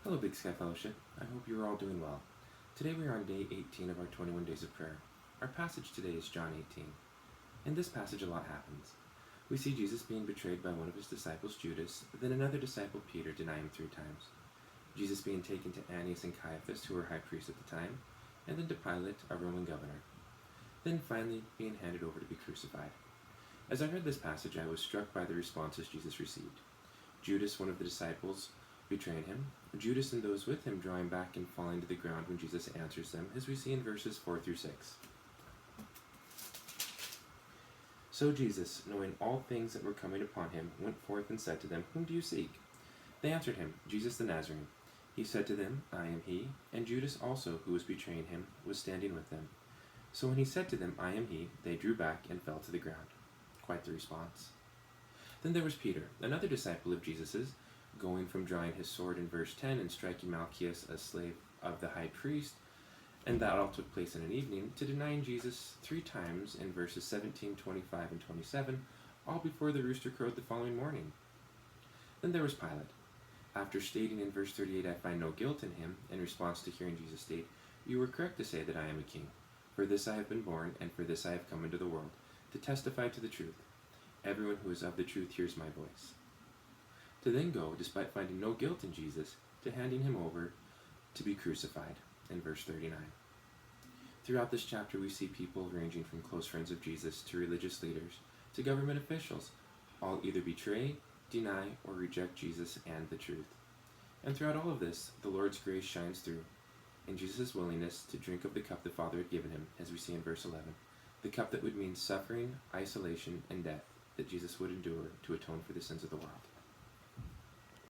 Hello, Big Sky Fellowship. I hope you are all doing well. Today we are on day 18 of our 21 days of prayer. Our passage today is John 18. In this passage, a lot happens. We see Jesus being betrayed by one of his disciples, Judas, then another disciple, Peter, deny him 3 times. Jesus being taken to Annas and Caiaphas, who were high priests at the time, and then to Pilate, a Roman governor. Then finally being handed over to be crucified. As I read this passage, I was struck by the responses Jesus received. Judas, one of the disciples, betraying him. Judas and those with him drawing back and falling to the ground when Jesus answers them, as we see in verses 4 through 6. So Jesus, knowing all things that were coming upon him, went forth and said to them, Whom do you seek? They answered him, Jesus the Nazarene. He said to them, I am he. And Judas also, who was betraying him, was standing with them. So when he said to them, I am he, they drew back and fell to the ground. Quite the response. Then there was Peter, another disciple of Jesus's, going from drawing his sword in verse 10 and striking Malchus, a slave of the high priest, and that all took place in an evening, to denying Jesus 3 times in verses 17, 25, and 27, all before the rooster crowed the following morning. Then there was Pilate. After stating in verse 38, I find no guilt in him, in response to hearing Jesus state, You were correct to say that I am a king. For this I have been born, and for this I have come into the world, to testify to the truth. Everyone who is of the truth hears my voice. To then go, despite finding no guilt in Jesus, to handing him over to be crucified, in verse 39. Throughout this chapter, we see people ranging from close friends of Jesus to religious leaders to government officials, all either betray, deny, or reject Jesus and the truth. And throughout all of this, the Lord's grace shines through in Jesus' willingness to drink of the cup the Father had given him, as we see in verse 11, the cup that would mean suffering, isolation, and death that Jesus would endure to atone for the sins of the world.